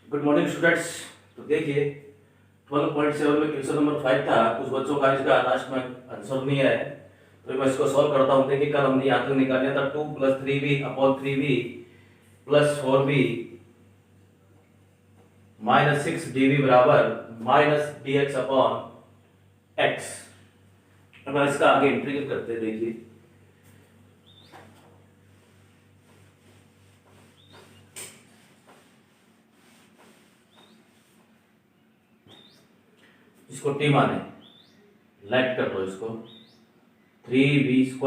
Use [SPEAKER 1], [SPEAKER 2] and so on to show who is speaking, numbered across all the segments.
[SPEAKER 1] Good morning students. तो देखिए 12.7 में क्वेश्चन नंबर 5 था। कुछ बच्चों का इसका लास्ट में आंसर नहीं है, तो मैं इसको सॉल्व करता हूँ। देखिए कल हमने यहाँ तक निकाल लिया था 2 + 3v upon 3v plus 4v minus 6dv बराबर माइनस dx अपॉन x। अब इसका आगे इंटीग्रेट करते हैं। देखिए इसको t माने लेट कर दो इसको 3v²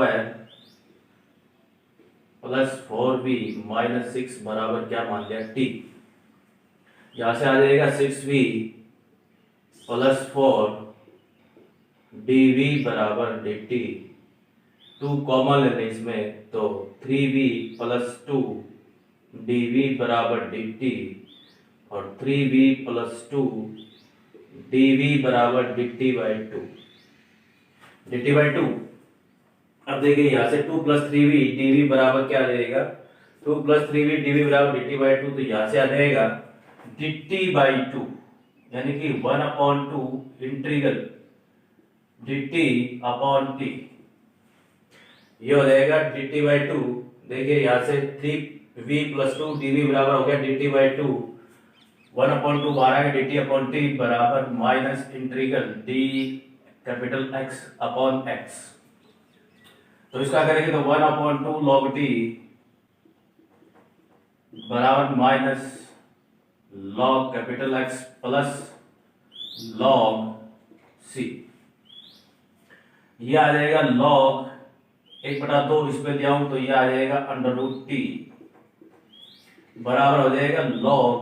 [SPEAKER 1] प्लस 4v माइनस 6 बराबर क्या मान लिया t। यहां से आ जाएगा 6v प्लस 4 dv बराबर dt। 2 कॉमन लेने इसमें तो 3v प्लस 2 dv बराबर dt और 3v प्लस 2 dv बराबर dt बाई 2 dt बाई 2। अब देखिए यहाँ से 2 + 3v dv बराबर क्या आ जाएगा 2 + 3v dv बराबर dt बाई 2। तो यहाँ से आ जाएगा dt बाई 2 यानी कि 1/2 इंटीग्रल dt अपॉन t। ये हो जाएगा dt बाई 2। देखिए यहाँ से 3v + 2 dv बराबर हो गया dt बाई 2। 1/2 बाहर है dt अपॉन t बराबर minus integral d capital x upon x। तो इसका करेंगे तो 1/2 log t बराबर minus log capital X plus log c। ये आ जाएगा log 1/2 इस पे दिया हूं तो ये आ जाएगा √t बराबर हो जाएगा log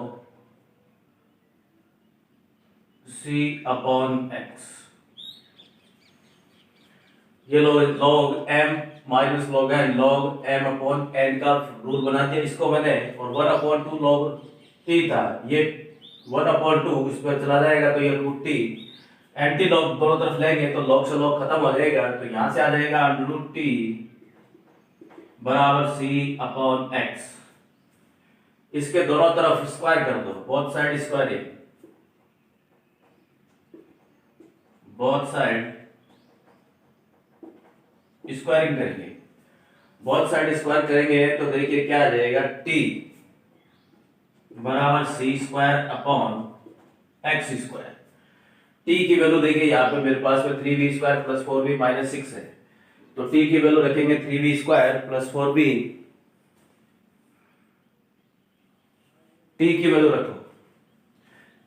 [SPEAKER 1] c अपॉन x। ये log m minus log n log m upon n का रूल बना दिया इसको मैंने। और 1/2 log t था, ये 1/2 इस पर चला जाएगा तो ये √t। एंटी लॉग दोनों तरफ लेंगे तो log से log खत्म हो जाएगा। तो यहां से आ जाएगा √t बराबर c अपॉन x। इसके दोनों तरफ स्क्वायर कर दो, both side square, both side squaring करेंगे। बोथ साइड स्क्वायर करेंगे तो देखिए क्या आ जाएगा t बराबर c² अपॉन x²। t की वैल्यू देखिए यहाँ पे मेरे पास में 3v² प्लस 4v माइनस 6 है, तो t की वैल्यू रखेंगे 3v² प्लस 4v। t की वैल्यू रखो,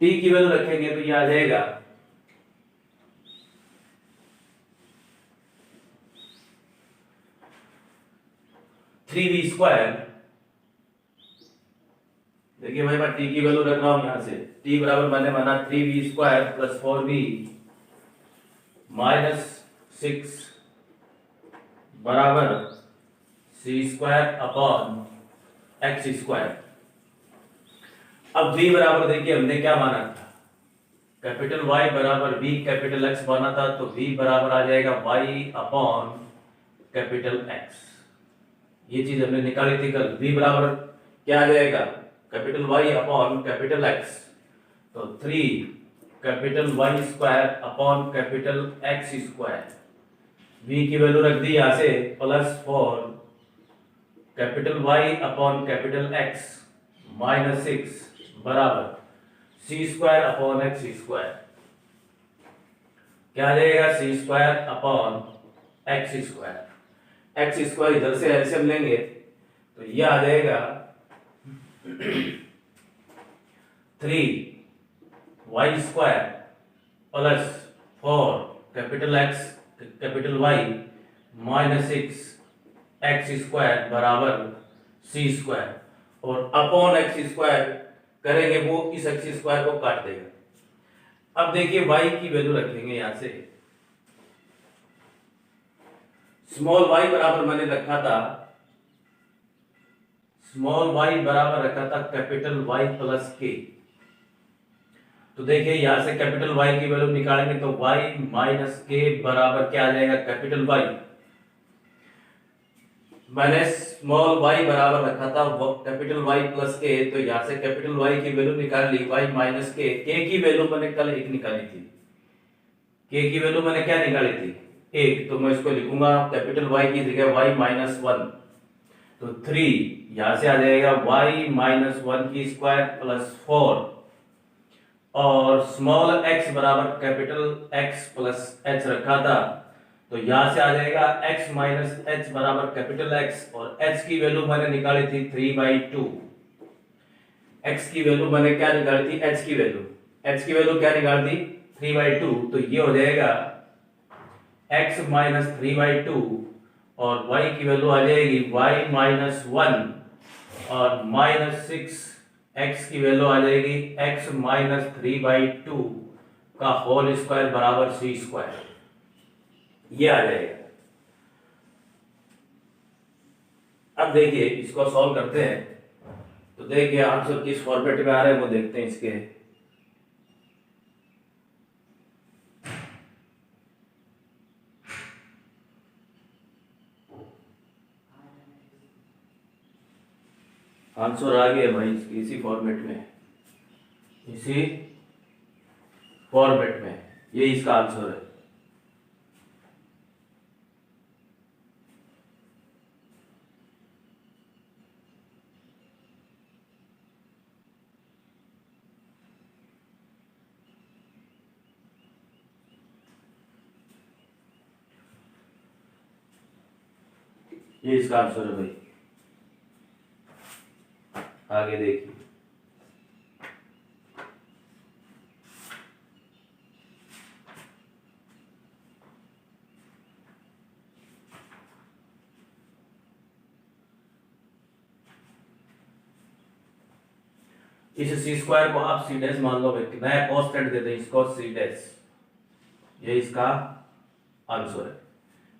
[SPEAKER 1] t की वैल्यू रखेंगे तो ये आ जाएगा 3v²। देखिए भाई मैं t की वैल्यू रख रहा हूं यहां से। t बराबर मैंने माना 3v² प्लस 4v माइनस 6 बराबर c² अपॉन x²। अब v बराबर देखिए हमने क्या माना था, कैपिटल Y बराबर v कैपिटल X माना था। तो v बराबर आ जाएगा y अपॉन कैपिटल X। ये चीज हमने निकाली थी कल। v बराबर क्या आ जाएगा capital Y upon capital X। तो 3 capital Y² upon capital X²। v की वैल्यू रख दी यहां से plus 4 capital Y upon capital X minus 6 बराबर c² अपॉन x²। क्या आ जाएगा c² अपॉन x²। x² इधर से एलसीएम लेंगे तो ये आ जाएगा 3y² plus 4 capital X capital Y minus 6 x² बराबर c²। और अपॉन x² करेंगे वो इस x² को काट देगा। अब देखिए y की वैल्यू रखेंगे यहां से। स्मॉल y बराबर मैंने रखा था, स्मॉल y बराबर रखा था कैपिटल Y प्लस k। तो देखिए यहां से कैपिटल Y की वैल्यू निकालेंगे तो y माइनस k बराबर क्या आ जाएगा कैपिटल Y। मैंने स्मॉल y बराबर रखा था वो कैपिटल Y प्लस a, तो यहाँ से कैपिटल Y की वैल्यू निकाल ली y माइनस k। k की वैल्यू मैंने कल एक निकाली थी, k की वैल्यू मैंने क्या निकाली थी, एक। तो मैं इसको लिखूंगा कैपिटल Y की जगह y माइनस वन, तो 3 यहां से आ जाएगा y माइनस वन की स्क्वायर प्लस 4, और स्मॉल x बराबर कैपिटल X प्लस h रखा था, तो यहां से आ जाएगा x माइनस h बराबर कैपिटल X, और h की वैल्यू मैंने निकाली थी 3/2। x की वैल्यू मैंने क्या निकाली थी, h की वैल्यू क्या निकाली थी 3/2, तो ये हो जाएगा x माइनस 3/2, और y की वैल्यू आ जाएगी y माइनस वन, और माइनस 6, x की वैल्यू आ जाएगी x माइनस 3/2 का होल स्क्वायर बराबर c स्क्वायर, ये आ जाएगा। अब देखिए इसको सॉल्व करते हैं, तो देखिए आंसर किस फॉर्मेट में आ रहे हैं वो देखते हैं इसके। आंसर आ गया भाई इसी फॉर्मेट में, ये इसका आंसर है। ये इसका आंसर है भाई। आगे देखिए, इस सी स्क्वायर को आप सी डैश मान लो, नया कांस्टेंट दे दें इसको सी डैश, ये इसका आंसर है।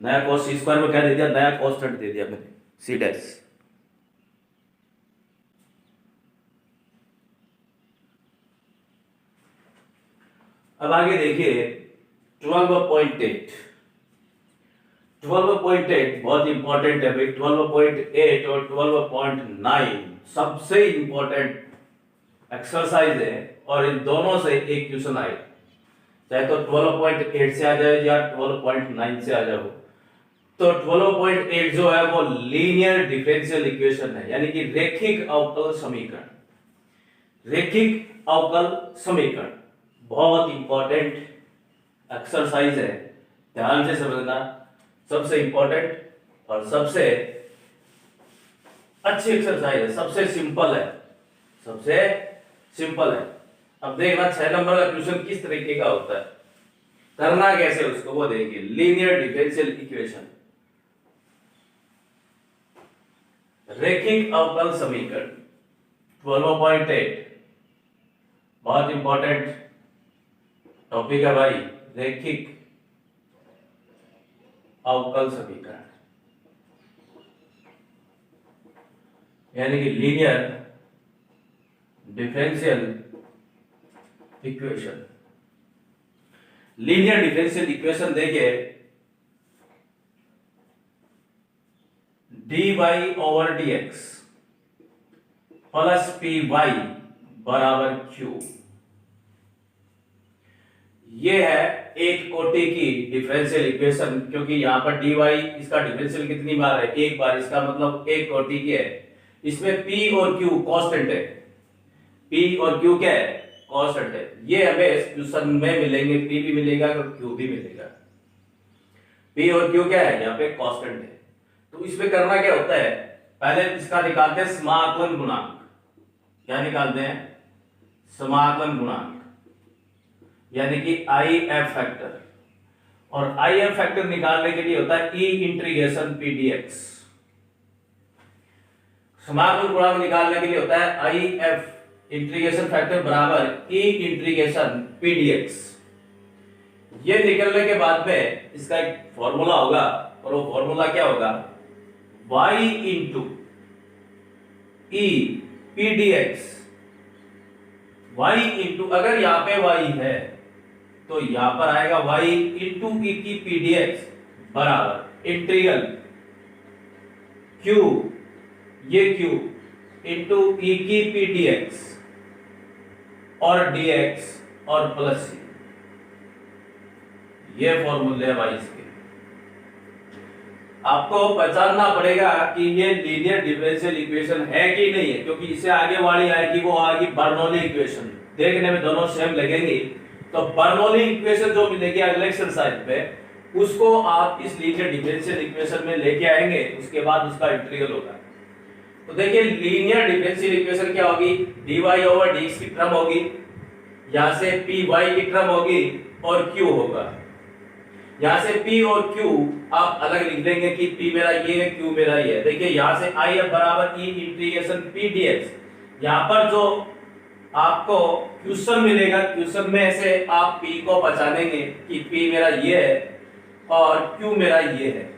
[SPEAKER 1] नया कॉस सी स्क्वायर में क्या दे दिया, नया कांस्टेंट दे दिया मैंने सी डैश। अब आगे देखिए 12.8 बहुत इंपॉर्टेंट है भाई। 12.8 और 12.9 सबसे इंपॉर्टेंट एक्सरसाइज है, और इन दोनों से एक क्वेश्चन आए, चाहे तो 12.8 से आ जाए या 12.9 से आ जाओ। तो 12.8 जो है वो लीनियर डिफरेंशियल इक्वेशन है, यानी कि रैखिक अवकल समीकरण। बहुत इंपॉर्टेंट एक्सरसाइज है, ध्यान से समझना। सबसे इंपॉर्टेंट और सबसे अच्छी एक्सरसाइज है, सबसे सिंपल है। अब देखना 6 नंबर का क्वेश्चन किस तरीके का होता है, करना कैसे उसको वो देंगे। लीनियर डिफरेंशियल इक्वेशन, रैखिक अवकल समीकरण 12.8 बहुत इंपॉर्टेंट टॉपिक है भाई। रैखिक अवकल समीकरण यानी कि linear differential equation. Linear differential equation देखिए, dy over dx plus py बराबर q, ये है एक कोटि की डिफरेंशियल इक्वेशन, क्योंकि यहां पर dy इसका डिफरेंशियल कितनी बार है, एक बार, इसका मतलब एक कोटि की है। इसमें p और q कांस्टेंट है, p और q क्या है, कांस्टेंट है। ये हमें इस क्वेश्चन में मिलेंगे, p भी मिलेगा और q भी मिलेगा। p और q क्या है, यहाँ पे कांस्टेंट है। तो इसमें करना क्या होता है, पहले इसका निकालते हैं समाकलन गुणांक। क्या निकालते हैं, समाकलन गुणांक, यानी कि IF फैक्टर। और IF फैक्टर निकालने के लिए होता है E इंटीग्रेशन PDX। समाकलन गुणांक निकालने के लिए होता है IF इंटीग्रेशन फैक्टर बराबर E इंटीग्रेशन PDX। ये निकलने के बाद में इसका एक फॉर्मूला होगा, और वो फॉर्मूला क्या होगा, y into E PDX। y into, अगर यहां पे y है तो यहां पर आएगा y इंटू E की PDX बराबर इंटीग्रल Q, ये Q इंटू ई की पी dx और dx और प्लस C, ये फॉर्मूले है भाई इसके। आपको पहचानना पड़ेगा कि ये लीनियर डिफरेंशियल इक्वेशन है कि नहीं है, क्योंकि इससे आगे वाली आएगी वो आएगी बर्नौली इक्वेशन। देखने में दोनों सेम लगेंगी, तो बर्नौली इक्वेशन जो मिलेगी अगले एक्सरसाइज पे, उसको आप इस लीनियर डिफरेंशियल इक्वेशन में लेके आएंगे, उसके बाद उसका इंटीग्रल होगा। तो देखिए लीनियर डिफरेंशियल इक्वेशन क्या होगी, dy ओवर dx की टर्म होगी, यहां से py की टर्म होगी और q होगा। यहां से p और q आप अलग लिख देंगे कि p मेरा ये है, q मेरा ये है। देखिए यहां से if बराबर e इंटीग्रेशन p dx, यहां पर जो आपको क्वेश्चन मिलेगा, क्वेश्चन में से आप p को पहचानेंगे कि p मेरा ये है और q मेरा ये है।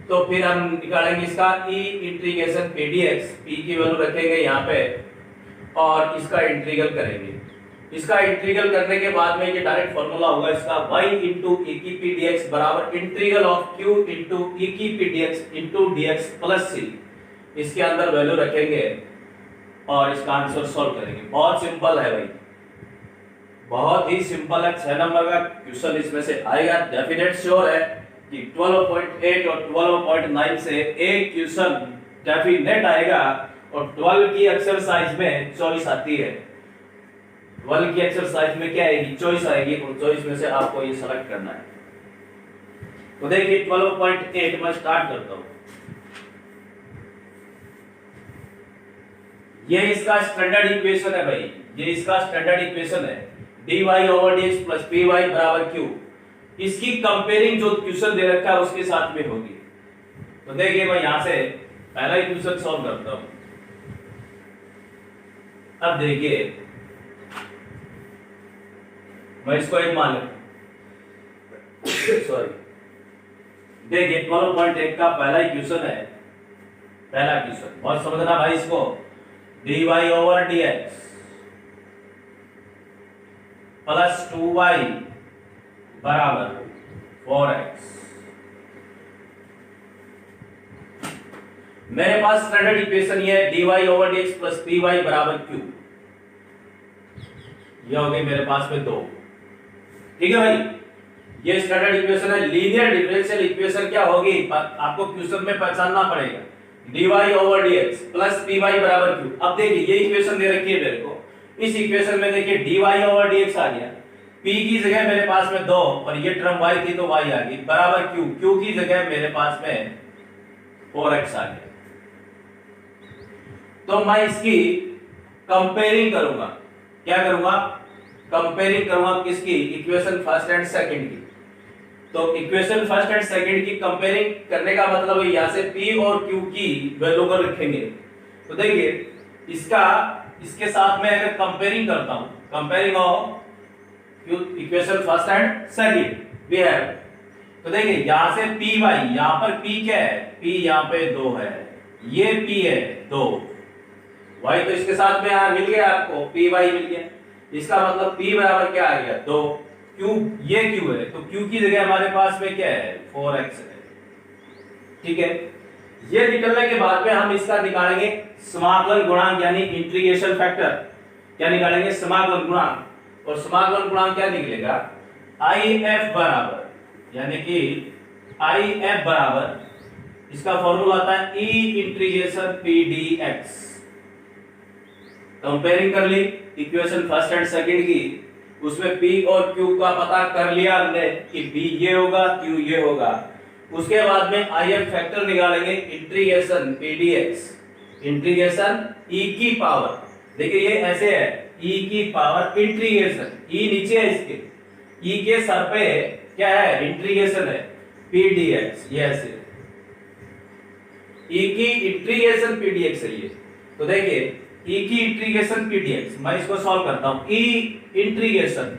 [SPEAKER 1] तो फिर हम निकालेंगे इसका e integration p dx, p की वैल्यू रखेंगे यहाँ पे और इसका इंटीग्रल करेंगे। इसका इंटीग्रल करने के बाद में ये डायरेक्ट फॉर्मूला होगा इसका y इंटू ई की पी dx बराबर इंटीग्रल ऑफ q इंटू ई की P dx into dx plus c। इसके अंदर वैल्यू रखेंगे और इसका आंसर सॉल्व करेंगे। बहुत सिंपल है भाई, बहुत ही सिंपल है। 6 नंबर का क्वेश्चन इसमें से आएगा, डेफिनेट श्योर है कि 12.8 और 12.9 से एक क्वेश्चन डेफिनेट आएगा। और 12 की एक्सरसाइज में चॉइस आती है, 12 की एक्सरसाइज में क्या आएगी, चॉइस आएगी, और चॉइस में से आपको ये सेलेक्ट करना है। तो देखिए 12.8 में स्टार्ट करता हूं। ये इसका स्टैंडर्ड इक्वेशन है भाई, ये इसका स्टैंडर्ड इक्वेशन है, dy over dx plus py बराबर q। इसकी कंपेयरिंग जो क्वेश्चन दे रखा है उसके साथ में होगी। तो देखिए मैं यहां से पहला इक्वेशन सॉल्व करता हूं। अब देखिए मैं इसको एक मान लेता सॉरी, देखिए 12.1 का पहला इक्वेशन है, पहला इक्वेशन बहुत समझना भाई इसको, dy over dx plus 2y बराबर 4x। मेरे पास स्टैंडर्ड इक्वेशन ये है, dy over dx plus py बराबर q। ये हो गई मेरे पास में 2। ठीक है भाई, ये स्टैंडर्ड इक्वेशन है। लीनियर डिफरेंशियल इक्वेशन क्या होगी आपको क्वेश्चन में पहचानना पड़ेगा, dy over dx plus py बराबर q। अब देखिए ये इक्वेशन दे रखी है मेरे को, इस इक्वेशन में देखिए dy ओवर dx आ गया, p की जगह मेरे पास में 2 और ये टर्म y थी तो y आ गई बराबर q, q की जगह मेरे पास में 4x आ गया। तो मैं इसकी कंपेयरिंग करूंगा, क्या करूंगा, कंपेयरिंग करूंगा किसकी, इक्वेशन फर्स्ट एंड सेकंड की। तो इक्वेशन फर्स्ट एंड सेकंड की कंपेयरिंग करने का मतलब है यहां से p और q की वैल्यू को रखेंगे। तो देखिए इसका इसके साथ में अगर कंपेयरिंग करता हूं, comparing of equation first and second we have, तो देखिए यहां से py, यहां पर p क्या है, p यहां पे 2 है, ये p है 2, y तो इसके साथ में यहां मिल गया आपको, py मिल गया, इसका मतलब p बराबर क्या आ गया 2, q ये q है तो q की जगह हमारे पास में क्या है 4x है। ठीक है, ये निकलने के बाद में हम इसका निकालेंगे समाकलन गुणांक यानी इंटीग्रेशन फैक्टर। क्या निकालेंगे, समाकलन गुणांक, और समाकलन गुणांक क्या निकलेगा, IF बराबर यानी कि IF बराबर इसका फॉर्मूला आता है E integration P dx। Comparing कर ली इक्वेशन फर्स्ट एंड सेकंड की, उसमें P और Q का पता कर लिया हमने कि P ये होगा Q ये होगा। उसके बाद में IF फैक्टर निकालेंगे, integration P dx, integration e की पावर, देखिए ये ऐसे है e की पावर इंटीग्रेशन, e नीचे है इसके, e के सर पे क्या है इंटीग्रेशन है p dx, ये ऐसे e की इंटीग्रेशन p dx है ये। तो देखिए e की इंटीग्रेशन p dx, मैं इसको सॉल्व करता हूं, e इंटीग्रेशन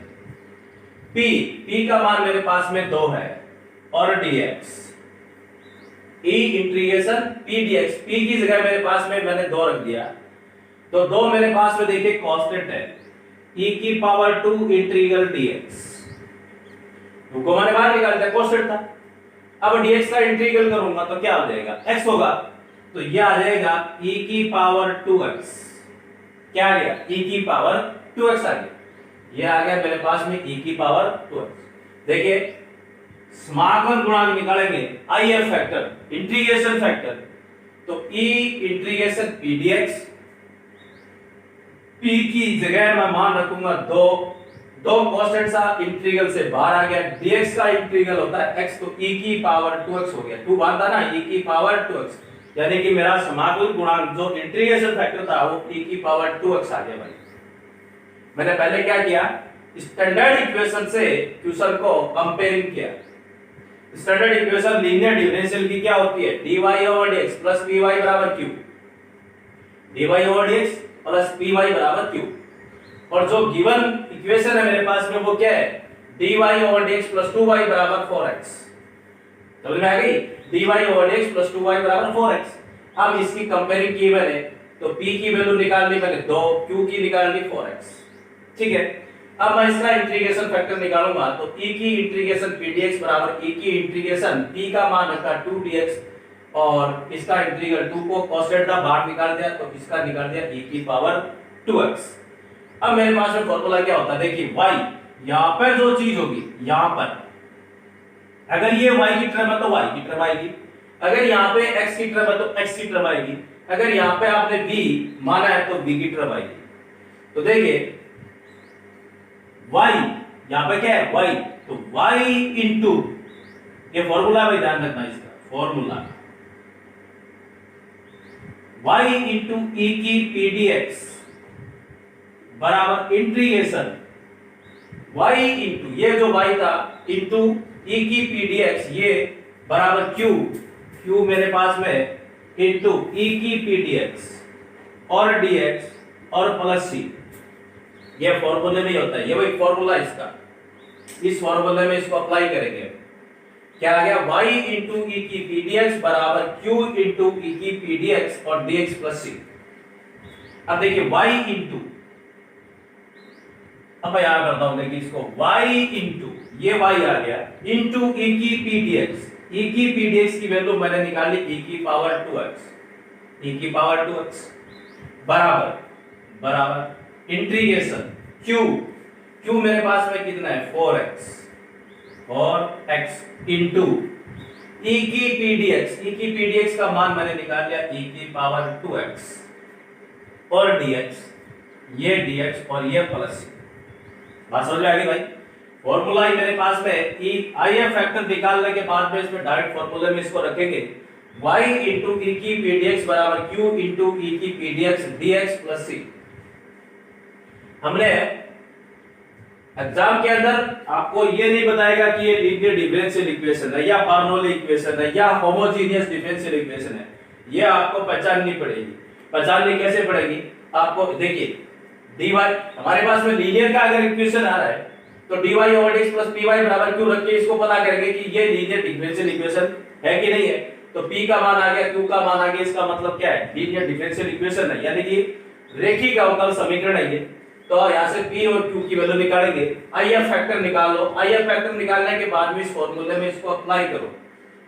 [SPEAKER 1] p का मान मेरे पास में 2 है और dx, e integration p dx, p की जगह मेरे पास में मैंने 2 रख दिया, तो 2 मेरे पास में देखिए कांस्टेंट है, e की पावर 2 इंटीग्रल dx, को मैंने बाहर निकाल दिया, कांस्टेंट था। अब dx का इंटीग्रल करूंगा तो क्या हो जाएगा, x होगा, तो ये आ जाएगा e की पावर 2x। क्या आ गया? e की पावर 2x आ गया। ये आ गया मेरे पास में e की पावर 2x। देखिए समाकलन गुणांक निकालेंगे, IF फैक्टर, इंटीग्रेशन फैक्टर, तो e integration p dx, p की जगह मैं मान रखूंगा 2, कांस्टेंट सा इंटीग्रल से बाहर आ गया, dx का इंटीग्रल होता है x, तो e की पावर 2x हो गया। 2 बार था ना, e की पावर 2x, यानी कि मेरा समाकलन गुणांक जो इंटीग्रेशन फैक्टर था वो e की पावर 2x आ गया भाई। मैंने पहले क्या किया, स्टैंडर्ड इक्वेशन से क्वेश्चन को कंपेयरिंग किया। स्टैंडर्ड इक्वेशन लीनियर डिफरेंशियल की क्या होती है? dy over dx plus py बराबर q, dy over dx plus py बराबर q। और जो गिवन इक्वेशन है मेरे पास में वो क्या है? dy over dx plus 2y बराबर 4x। समझ में आ गई? dy over dx plus 2y बराबर 4x। अब इसकी कंपेयरिंग की मैंने, तो p की वैल्यू निकाल ली मैंने 2, q की निकाल ली 4x। ठीक है, अब मैं इसका इंटीग्रेशन फैक्टर निकालूंगा, तो e की इंटीग्रेशन p dx बराबर e की इंटीग्रेशन p का मान रखा 2 dx और इसका इंटीग्रल 2 को कांस्टेंट था बाहर निकाल दिया, तो इसका निकाल दिया e की पावर 2x। अब मेरे पास में फॉर्मूला क्या होता है? देखिए y, यहां पर जो चीज होगी, यहां पर अगर ये y की टर्म है तो y की टर्म आएगी, अगर यहां पे x की टर्म है तो x की टर्म आएगी, अगर यहां पे आपने v माना है तो v की टर्म आएगी। तो देखिए y, यहां पे क्या है? y, तो y इंटू, ये फॉर्मूला भाई ध्यान रखना इसका फॉर्मूला, y इंटू e की p dx बराबर इंटीग्रेशन y इंटू ये जो y था इंटू e की p dx, ये बराबर q मेरे पास में इंटू e की p dx और dx और प्लस c, ये फॉर्मूले में ही होता है, ये वही फॉर्मूला इसका, इस फॉर्मूले में इसको अप्लाई करेंगे। क्या आ गया? y इंटू e की p dx बराबर q इंटू e की p dx और dx प्लस c। अब देखिए y इंटू, अब मैं याद करता हूं, देखिए इसको y इंटू ये y आ गया इंटू e की p dx, e की p dx की वैल्यू मैंने निकाली e की पावर 2x, e की पावर 2x बराबर इंटीग्रेशन q मेरे पास में कितना है? 4x और x इंटू e की p dx, e की p dx का मान मैंने निकाल लिया e की पावर 2x और dx, ये dx और ये प्लस c। बात समझ में आ गई भाई? फॉर्मूला ही मेरे पास में ई IF फैक्टर निकालने के बाद में इसमें डायरेक्ट फॉर्मूले में इसको रखेंगे, y इंटू e की p dx बराबर q इंटू e की p dx dx plus c। हमने एग्जाम के अंदर आपको ये नहीं बताएगा कि ये लीनियर डिफरेंशियल इक्वेशन है या बर्नौली इक्वेशन है या होमोजेनियस डिफरेंशियल इक्वेशन है, ये आपको पहचाननी पड़ेगी। पहचाननी कैसे पड़ेगी? आपको देखिए dy, हमारे पास में लीनियर का अगर इक्वेशन आ रहा है तो dy over dx plus py बराबर q रख के इसको पता करेंगे कि ये लीनियर डिफरेंशियल इक्वेशन है कि नहीं है। तो p का मान आ गया, q का मान आ गया, इसका मतलब क्या है? लीनियर डिफरेंशियल इक्वेशन है, यानी कि रेखीय अवकल समीकरण है ये। तो यहां से p और q की वैल्यू निकालेंगे, IF फैक्टर निकाल लो, IF फैक्टर निकालने के बाद में इस फार्मूले में इसको अप्लाई करो।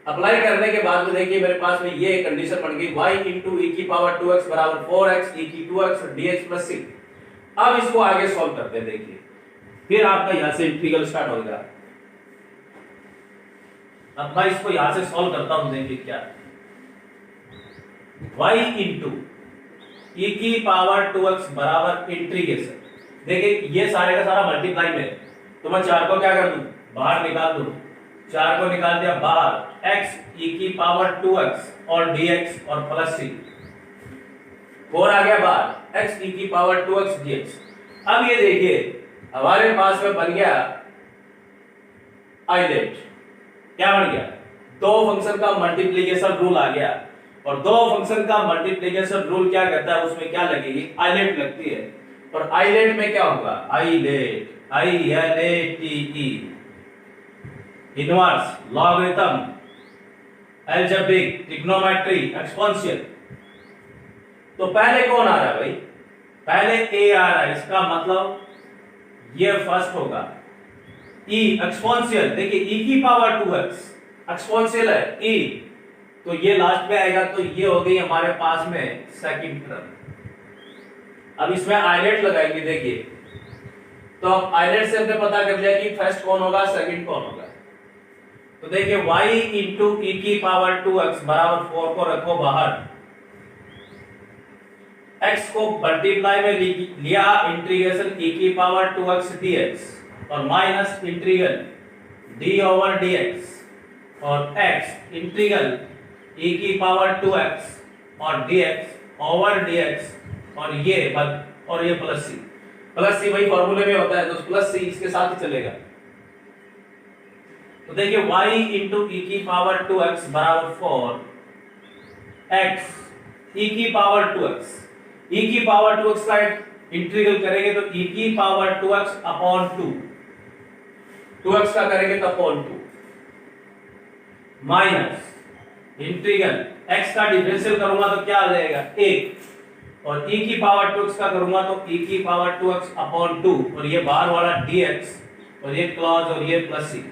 [SPEAKER 1] अप्लाई करने के बाद में देखिए मेरे पास में ये कंडीशन बन गई, y इंटू e की पावर 2x बराबर 4x e की 2x dx प्लस c। अब इसको आगे सॉल्व करते हैं, देखिए फिर आपका यहां से इंटीग्रल स्टार्ट होगा। अब मैं इसको यहां से सॉल्व करता हूं, देखिए क्या, y इंटू e की पावर 2x बराबर इंटीग्रेशन, देखिए ये सारे का सारा मल्टीप्लाई में, तो मैं 4 को क्या कर दूं? बाहर निकाल दूं, 4 को निकाल दिया बाहर, x e की पावर 2x और dx और प्लस c, 4 आ गया बाहर, x e की पावर 2x dx। अब ये देखिए हमारे पास में बन गया आइलेट, क्या बन गया? दो फंक्शन का मल्टीप्लिकेशन रूल आ गया, और दो फंक्शन का मल्टीप्लिकेशन रूल क्या कहता है? उसमें क्या लगेगी? आइलेट लगती है। और आइलेट में क्या होगा? ILATE, ILATE, inverse, logarithm, algebraic, trigonometry, exponential. तो पहले कौन आ रहा है भाई? पहले a आ रहा है, इसका मतलब ये फर्स्ट होगा। e एक्सपोनेंशियल, देखिए e की पावर 2x एक्सपोनेंशियल है, e तो ये लास्ट में आएगा, तो ये हो गई हमारे पास में सेकंड टर्म। अब इसमें आइलेट लगाएंगे, देखिए तो अब आइलेट से हमने पता कर लिया कि फर्स्ट कौन होगा, सेकंड कौन होगा। तो देखिए y इंटू ई की पावर 2x बराबर 4 को रखो बाहर, x को मल्टीप्लाई में लिया इंटीग्रेशन e की पावर 2x dx और minus integral d over dx और x इंटीग्रल e की पावर 2x और dx ओवर dx और ये प्लस सी वही फॉर्मूले में होता है, तो प्लस सी इसके साथ ही चलेगा। तो देखिए y इंटू ई की पावर 2x बराबर 4 x e की पावर 2x, e की पावर 2x का इंटीग्रल करेंगे तो e की पावर 2x अपॉन 2x का करेंगे तो अपॉन 2 माइनस इंटीग्रल x का डिफरेंशियल करूंगा तो क्या आ जाएगा 1 और e की पावर 2x का करूंगा तो e की पावर 2x अपॉन 2 और ये बाहर वाला dx और ये क्लॉज और ये प्लस सी।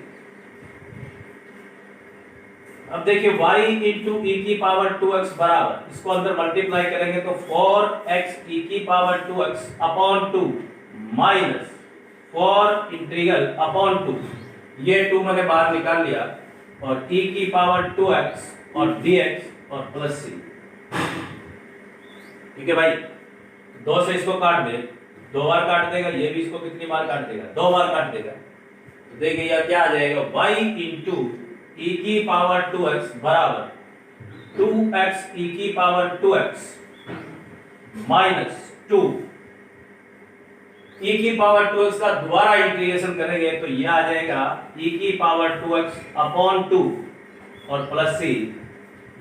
[SPEAKER 1] अब देखिए y इंटू ई की पावर 2x बराबर, इसको अंदर मल्टीप्लाई करेंगे तो 4x e की power 2x upon 2 minus 4 integral upon 2, ये 2 मैंने बाहर निकाल लिया और e की पावर 2x और dx और प्लस सी। ठीक है भाई, 2 से इसको काट दे, 2 बार काट देगा, ये भी इसको कितनी बार काट देगा, 2 बार काट देगा। तो देखिए यह क्या आ जाएगा y इंटू e की पावर 2x बराबर 2x e की पावर 2x माइनस 2 e की पावर 2x का दोबारा इंटीग्रेशन करेंगे तो यह आ जाएगा e की पावर 2x अपॉन 2 और प्लस सी,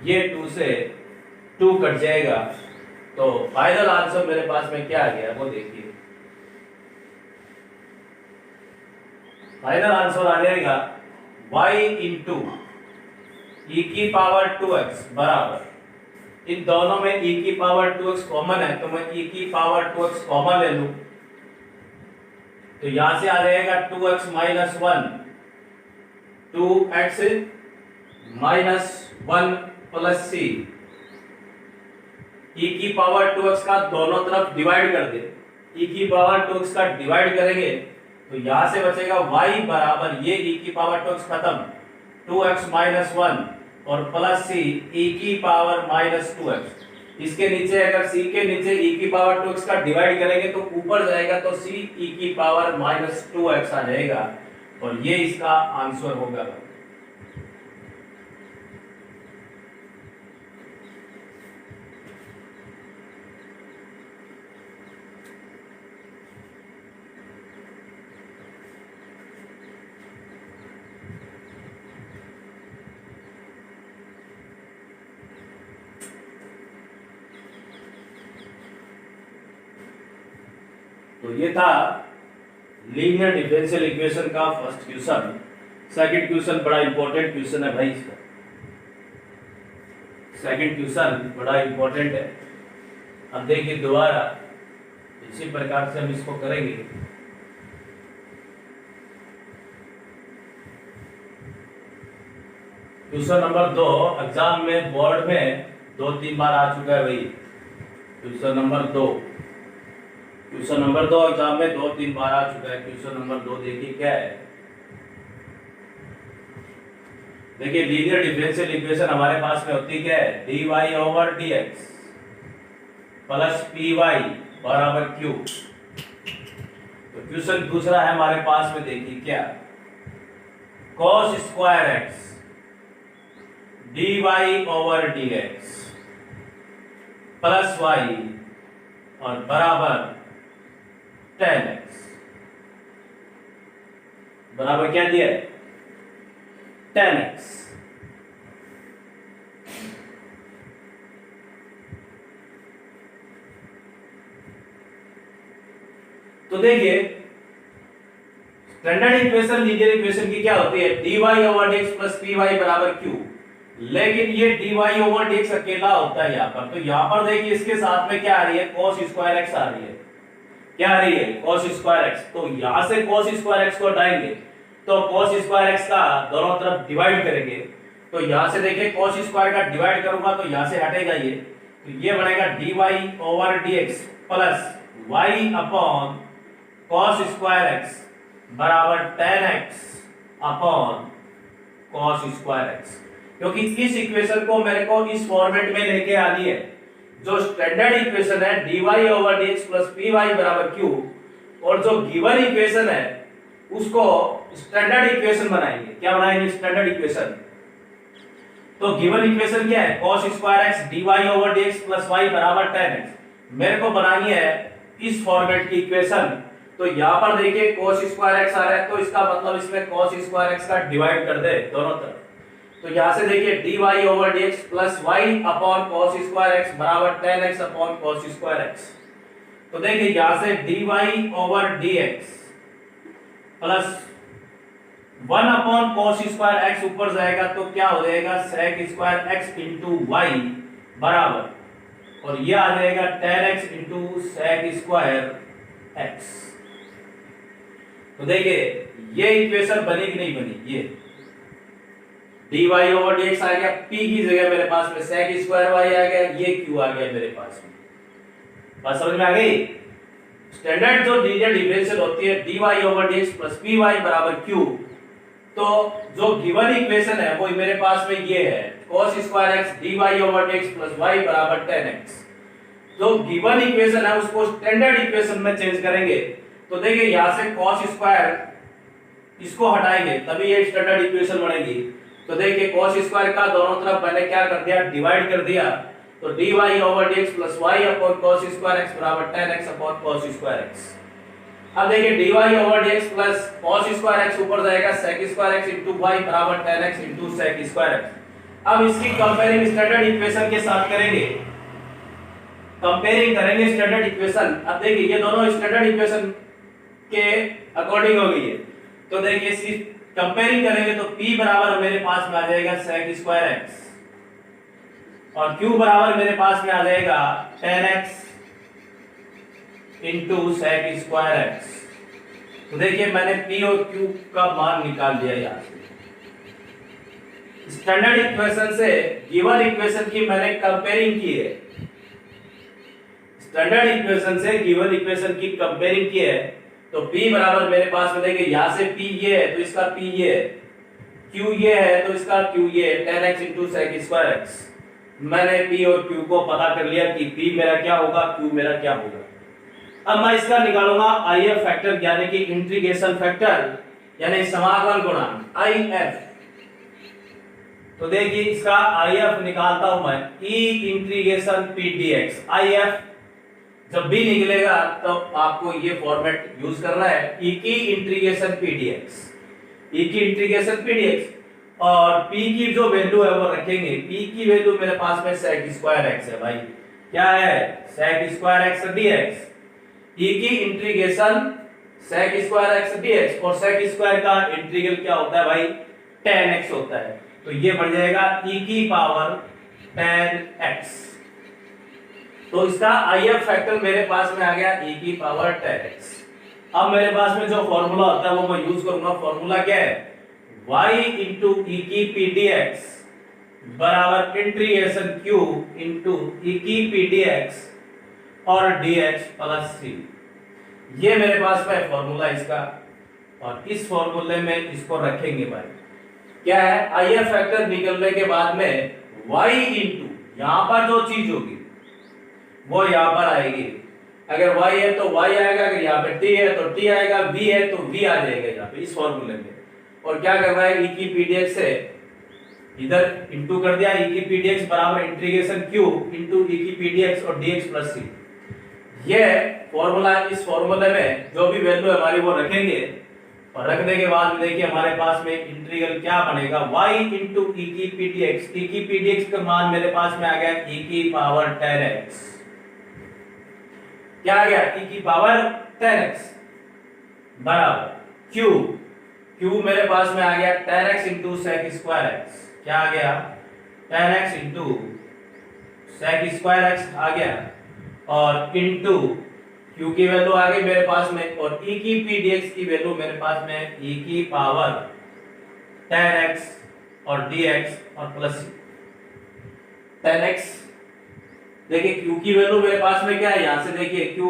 [SPEAKER 1] ये 2 से 2 कट जाएगा। तो फाइनल आंसर मेरे पास में क्या आ गया वो देखिए, फाइनल आंसर आ जाएगा y इंटू ई की पावर 2x बराबर, इन दोनों में e की पावर 2x कॉमन है तो मैं e की पावर 2x कॉमन ले लूं तो यहां से आ जाएगा 2x minus 1, 2x minus 1 plus C, e की पावर 2x का दोनों तरफ डिवाइड कर दे, e की पावर 2x का डिवाइड करेंगे तो यहां से बचेगा y बराबर ये e की पावर 2x खत्म 2x माइनस 1 और प्लस सी e की पावर माइनस 2x। इसके नीचे अगर c के नीचे e की पावर 2x का डिवाइड करेंगे तो ऊपर जाएगा तो c e की पावर माइनस 2x आ जाएगा और ये इसका आंसर होगा। तो ये था लीनियर डिफरेंशियल इक्वेशन का फर्स्ट क्वेश्चन। सेकंड क्वेश्चन बड़ा इंपॉर्टेंट क्वेश्चन है भाई, इसका सेकंड क्वेश्चन बड़ा इंपॉर्टेंट है। अब देखिए दोबारा इसी प्रकार से हम इसको करेंगे। क्वेश्चन नंबर 2 एग्जाम में बोर्ड में 2-3 बार आ चुका है भाई। क्वेश्चन नंबर 2 एग्जाम में 2-3 बार आ चुका है। क्वेश्चन नंबर 2 देखिए क्या है। देखिए लीनियर डिफरेंशियल इक्वेशन हमारे पास में होती क्या है, dy over dx plus py बराबर q। तो क्वेश्चन दूसरा है हमारे पास में, देखिए क्या, cos square x dy over dx plus y और बराबर tan x बराबर क्या दिया है, tan x। तो देखिए स्टैंडर्ड इक्वेशन लीनियर इक्वेशन की क्या होती है, dy over dx plus py बराबर q। लेकिन ये dy ओवर dx अकेला होता है यहाँ पर। तो यहाँ पर देखिए इसके साथ में क्या आ रही है, cos स्क्वायर x आ रही है। क्या आ रही है, cos स्क्वायर x। तो यहां से cos स्क्वायर x को हटाएंगे तो cos स्क्वायर x का दोनों तरफ डिवाइड करेंगे तो यहाँ से देखिए cos स्क्वायर का डिवाइड करूंगा तो यहाँ से हटेगा ये, तो ये बनेगा dy over dx plus y upon cos square x बराबर tan x upon cos square x। क्योंकि इस इक्वेशन को मेरे को इस फॉर्मेट में लेके आनी है, जो स्टैंडर्ड इक्वेशन है dy over dx plus py बराबर q, और जो गिवन इक्वेशन है उसको स्टैंडर्ड इक्वेशन बनाएंगे। क्या बनाएंगे? Standard equation. तो गिवन इक्वेशन क्या है? cos square x dy over dx plus y बराबर tan x। मेरे को बनानी है इस फॉर्मेट की इक्वेशन। तो यहाँ पर देखिए cos स्क्वायर x आ रहा है, तो इसका मतलब इसमें cos स्क्वायर x का डिवाइड कर दे दोनों तरफ। तो यहाँ से देखिए dy over dx plus y upon cos square x बराबर tan x upon cos square x। तो देखिए यहाँ से dy over dx plus 1 upon cos square x ऊपर जाएगा तो क्या हो जाएगा? sec square x into y बराबर, और ये आ जाएगा tan x into sec square x। तो देखिए ये इक्वेशन बनी कि नहीं बनी? ये dy ओवर dx आ गया, p की जगह मेरे पास में sec स्क्वायर y आ गया, ये q आ गया मेरे पास में। बात समझ में आ गई? स्टैंडर्ड जो लीनियर डिफरेंशियल होती है dy over dx plus py बराबर q, तो जो गिवन इक्वेशन है वो मेरे पास में ये है cos square x dy over dx plus y बराबर tan x। जो गिवन इक्वेशन है उसको स्टैंडर्ड इक्वेशन में चेंज करेंगे। तो देखिए यहाँ से cos स्क्वायर इसको हटाएंगे तभी ये स्टैंडर्ड इक्वेशन बनेगी। तो देखिए cos स्क्वायर का दोनों तरफ मैंने क्या कर दिया? डिवाइड कर दिया। तो dy over dx plus y upon cos square x बराबर tan x upon cos square x। अब देखिए dy over dx plus cos square x ऊपर जाएगा sec square x into y बराबर tan x into sec square x। अब इसकी comparing standard equation के साथ करेंगे, कंपेयरिंग करेंगे स्टैंडर्ड इक्वेशन। अब देखिए ये दोनों स्टैंडर्ड इक्वेशन के अकॉर्डिंग हो गई है। तो देखिए इसकी कंपेयरिंग करेंगे तो p बराबर मेरे पास में आ जाएगा sec स्क्वायर x और q बराबर मेरे पास में आ जाएगा tan x into sec square x। तो देखिए मैंने p और q का मान निकाल लिया यहाँ से। स्टैंडर्ड इक्वेशन से गिवन इक्वेशन की मैंने कंपेयरिंग की है, स्टैंडर्ड इक्वेशन से गिवन इक्वेशन की कंपेयरिंग की है। तो p बराबर मेरे पास में देखिए यहाँ से p ये है तो इसका p ये है, q ये है तो इसका q ये है, tan x into sec square x। मैंने p और q को पता कर लिया कि p मेरा क्या होगा, q मेरा क्या होगा। अब मैं इसका निकालूंगा IF फैक्टर यानी कि इंटीग्रेशन फैक्टर यानी समाकलन गुणांक IF। तो देखिए इसका IF निकालता हूं मैं E integration p dx। IF जब भी निकलेगा तो आपको ये फॉर्मेट यूज करना है, E की इंटीग्रेशन p dx, E की इंटीग्रेशन p dx, और p की जो वैल्यू है वो रखेंगे। p की वैल्यू मेरे पास में sec स्क्वायर x है भाई, क्या है? sec square x dx। E की integration sec square x dx, और sec स्क्वायर का इंटीग्रल क्या होता है भाई? tan x होता है। तो ये बढ़ जाएगा e की पावर tan x। तो इसका IF फैक्टर मेरे पास में आ गया e की पावर tan x। अब मेरे पास में जो फॉर्मूला होता है वो मैं यूज करूंगा। फॉर्मूला क्या है? y इंटू e की p dx बराबर इंटीग्रेशन q इंटू e की p dx और dx प्लस c। ये मेरे पास में फॉर्मूला इसका, और इस फॉर्मूले में इसको रखेंगे भाई। क्या है? IF फैक्टर निकलने के बाद में y इंटू यहाँ पर जो चीज होगी वो यहाँ पर आएगी। अगर y है तो y आएगा, अगर यहाँ पे t है तो t आएगा, v है तो v आ जाएगा यहाँ पे इस फॉर्मूले में। और क्या करना है? e की p dx से इधर इंटू कर दिया, e की p dx बराबर इंटीग्रेशन q इंटू e की p dx और dx प्लस c। ये फॉर्मूला, इस फॉर्मूले में जो भी वैल्यू हमारी वो रखेंगे, और रखने के बाद में देखिए हमारे पास में इंटीग्रल क्या बनेगा? y इंटू e की p dx। e की p dx का मान मेरे पास में आ गया e की पावर tan x। क्या आ गया? e की पावर tan x बराबर q मेरे पास में आ गया tan x into sec square x। क्या आ गया? tan x into sec square x आ गया, और इंटू q की वैल्यू आ गई मेरे पास में, और e की p dx की वैल्यू मेरे पास में e की पावर tan x और dx और प्लस c। tan x, देखिए q की वैल्यू मेरे पास में क्या है, यहां से देखिए q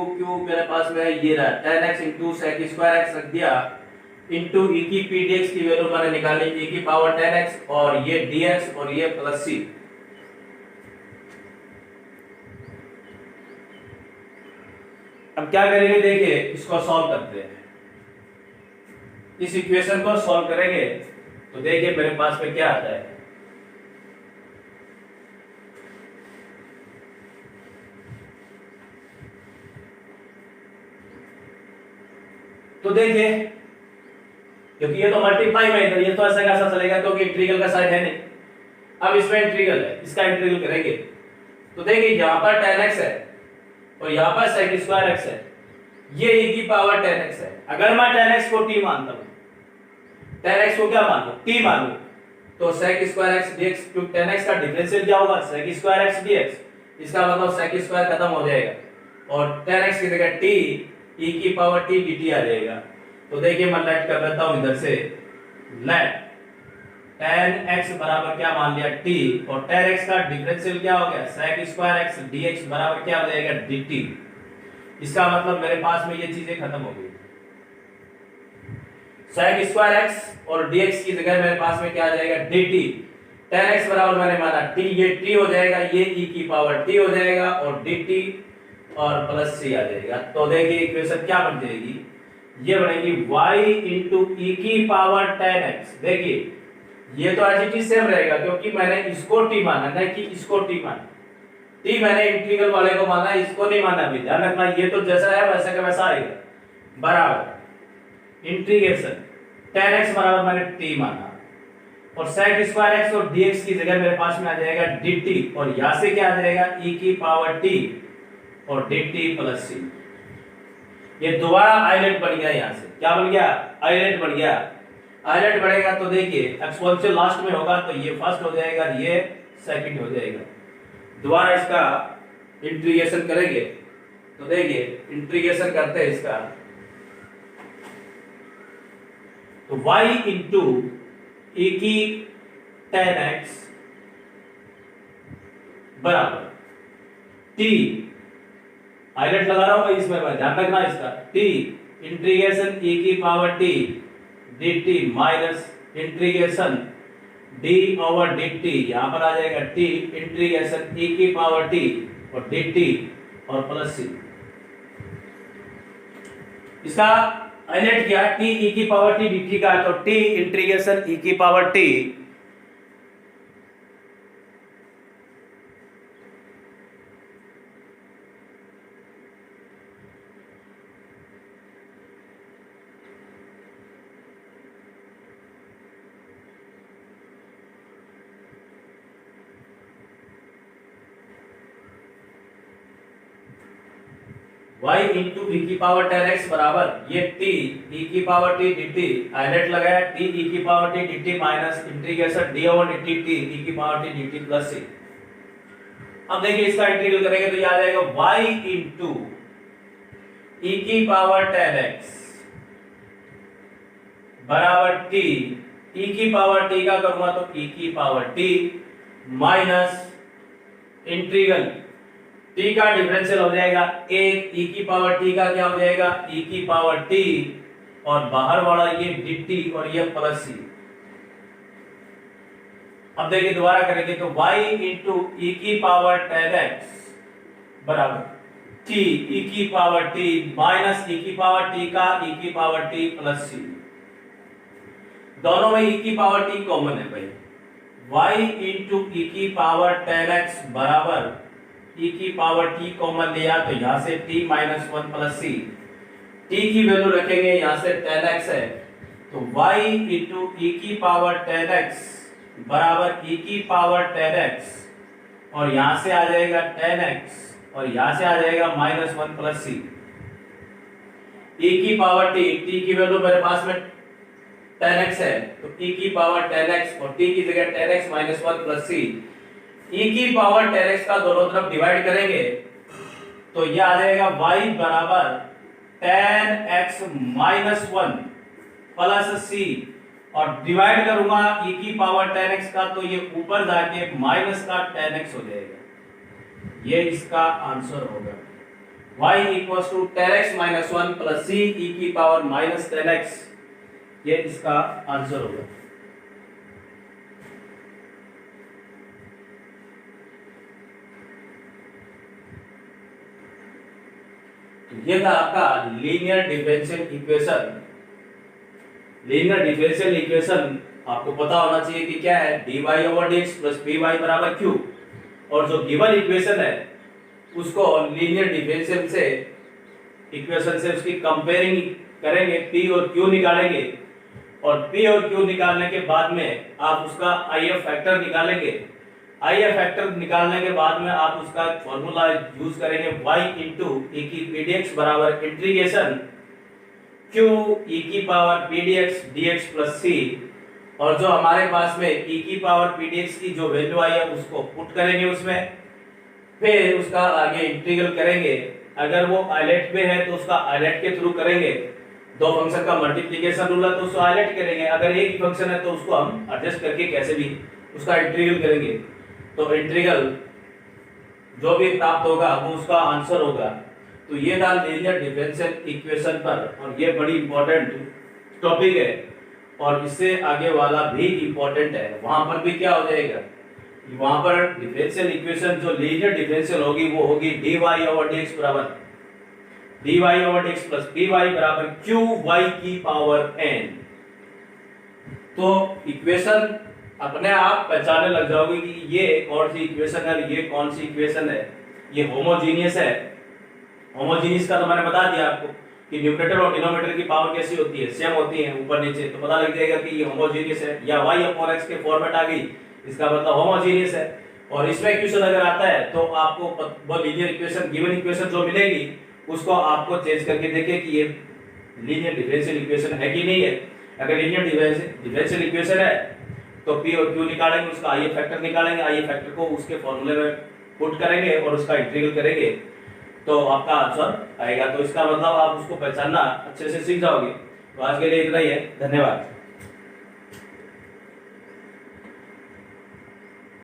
[SPEAKER 1] मेरे पास में है ये रहा, tan x into sec square x रख दिया, इंटू e की p dx की वैल्यू मैंने निकाली e की पावर tan x, और ये dx और ये प्लस c। अब क्या करेंगे, देखिए इसको सॉल्व करते हैं, इस इक्वेशन को सॉल्व करेंगे तो देखिए मेरे पास में क्या आता है। तो देखिए क्योंकि ये तो मल्टीप्लाई में है, ये तो ऐसा कैसा चलेगा क्योंकि इंटीग्रल का साइन है नहीं। अब इसमें इंटीग्रल है, इसका इंटीग्रल करेंगे तो देखिए यहां पर tan x है और यहां पर sec स्क्वायर x है, ये e की पावर tan x है। अगर मैं tan x को t मानता हूं, tan x को क्या मानूं, t मानूं, तो sec स्क्वायर x dx, क्योंकि tan x का डिफरेंशियल क्या होगा, sec स्क्वायर x dx, इसका मतलब sec स्क्वायर खत्म हो जाएगा और tan x की जगह t e की पावर t dt आ जाएगा। तो देखिए मैं लेट कर लेता हूं इधर से, लेट tan x बराबर क्या मान लिया t, और tan x का डिफरेंशियल क्या हो गया, sec स्क्वायर x dx बराबर क्या हो जाएगा, dt। इसका मतलब मेरे पास में ये चीजें खत्म हो गई, sec स्क्वायर x और dx की जगह मेरे पास में क्या आ जाएगा, dt। tan x बराबर मैंने माना t, ये t हो जाएगा, ये e की पावर t हो जाएगा और dt और प्लस c आ जाएगा। तो देखिए इक्वेशन क्या बन जाएगी, ये बनेगी y इंटू e की पावर tan x। देखिए ये तो एज इट इज सेम रहेगा क्योंकि मैंने इसको t माना, नहीं कि इसको t माना, t मैंने इंटीग्रल वाले को माना, इसको नहीं माना। अभी ध्यान रखना, ये तो जैसा है वैसा का वैसा आएगा, बराबर इंटीग्रेशन tan x बराबर मैंने t माना और sec स्क्वायर x और dx की जगह मेरे पास में आ जाएगा dt, और यहां से क्या आ जाएगा, e की पावर t और dt प्लस c। ये दोबारा आइलेट बन गया, यहां से क्या बन गया, आइलेट बन गया। आइलेट बढ़ेगा तो देखिए एक्सपोनेंशियल लास्ट में होगा तो ये फर्स्ट हो जाएगा, ये सेकंड हो जाएगा। दोबारा इसका इंटीग्रेशन करेंगे तो देखिए इंटीग्रेशन करते हैं इसका, तो y इंटू e की tan x बराबर t, हाईलाइट लगा रहा हूं मैं इसमें, ध्यान रखना इसका, t इंटीग्रेशन e की power t dt minus integration d over dt, यहां पर आ जाएगा t इंटीग्रेशन e की पावर t और dt और प्लस c। इसका हाईलाइट किया t e की पावर t dt का, तो t इंटीग्रेशन e की power t y into e की पावर tan x बराबर ये t e की पावर t dt, हाईलाइट लगाया t e की power t dt minus integration d over dt t e की power t dt plus c। अब देखिए इसका इंटीग्रल करेंगे तो ये आ जाएगा y इंटू e की पावर tan x बराबर t, e की पावर t का करूंगा तो e की power t minus integral t का डिफरेंशियल हो जाएगा एक, e की पावर t का क्या हो जाएगा, e की पावर t और बाहर वाला ये dt और ये प्लस c। अब देखिए दोबारा करेंगे तो y इंटू e की पावर tan x बराबर t e की पावर t माइनस e की पावर t का e की पावर t प्लस c। दोनों में e की पावर t कॉमन है भाई, y इंटू e की पावर tan x बराबर e की पावर t कॉमन लिया तो यहां से t minus one plus c, t की वैल्यू रखेंगे, यहां से tan x है तो y इंटू e की पावर tan x बराबर e की पावर tan x और यहां से आ जाएगा tan x और यहां से आ जाएगा minus one plus c। e की पावर t, t की वैल्यू मेरे पास में tan x है तो e की पावर tan x और t की जगह tan x minus one plus c। e की पावर tan x का दोनों तरफ डिवाइड करेंगे तो यह आ जाएगा y बराबर tan x minus one plus c और डिवाइड करूंगा e की पावर 10x का, तो ये ऊपर जाके माइनस का 10x हो जाएगा। ये इसका आंसर होगा। y equals to 10x minus 1 plus c e की पावर माइनस 10x, ये इसका आंसर होगा। ये था आपका linear differential equation. Linear differential equation आपको पता होना चाहिए कि क्या है, dy over dx plus py बराबर q। और जो गिवन इक्वेशन है उसको लीनियर डिफरेंशियल से इक्वेशन से उसकी कंपेयरिंग करेंगे, p और q निकालेंगे, और p और q निकालने के बाद में आप उसका if फैक्टर निकालेंगे। if फैक्टर निकालने के बाद में आप उसका फॉर्मूला यूज करेंगे, y इंटू e की pdx बराबर इंटीग्रेशन q e की power pdx dx plus c। और जो हमारे पास में e की पावर pdx की जो वैल्यू आई है उसको पुट करेंगे उसमें, फिर उसका आगे इंटीग्रल करेंगे। अगर वो आइलेट पे है तो उसका आइलेट के थ्रू करेंगे, दो फंक्शन का मल्टीप्लिकेशन रूल है तो उसको आइलेट करेंगे। अगर एक ही फंक्शन है तो उसको हम एडजस्ट करके कैसे भी उसका इंटीग्रल करेंगे, तो इंटीग्रल जो भी प्राप्त होगा वो उसका आंसर होगा। तो ये था लीनियर डिफरेंशियल इक्वेशन पर, और ये बड़ी इंपॉर्टेंट टॉपिक है, और इससे आगे वाला भी इंपॉर्टेंट है। वहां पर भी क्या हो जाएगा, वहां पर डिफरेंशियल इक्वेशन जो लीनियर डिफरेंशियल होगी वो होगी dy ओवर dx बराबर dy over dx plus py बराबर qy की पावर n। तो इक्वेशन अपने आप पहचानने लग जाओगे कि ये कौन सी इक्वेशन है, ये कौन सी इक्वेशन है। ये होमोजीनियस है। होमोजीनियस का तो मैंने बता दिया आपको कि न्यूमरेटर और डिनोमिनेटर की पावर कैसी होती है, सेम होती है ऊपर नीचे, तो पता लग जाएगा कि ये होमोजीनियस है। या y अपॉन x के फॉर्मेट आ गई, इसका मतलब होमोजीनियस है। और इसमें इक्वेशन अगर आता है तो आपको वो लीनियर इक्वेशन, गिवन इक्वेशन जो मिलेगी उसको आपको चेंज करके देखें कि ये लीनियर डिफरेंशियल इक्वेशन है कि नहीं है। अगर लीनियर डिफरेंशियल इक्वेशन है तो p और q निकालेंगे, उसका i फैक्टर निकालेंगे, i फैक्टर को उसके फॉर्मूले में पुट करेंगे और उसका इंटीग्रल करेंगे, तो आपका आंसर आएगा। तो इसका मतलब आप उसको पहचानना अच्छे से सीख जाओगे। तो आज के लिए इतना ही है, धन्यवाद।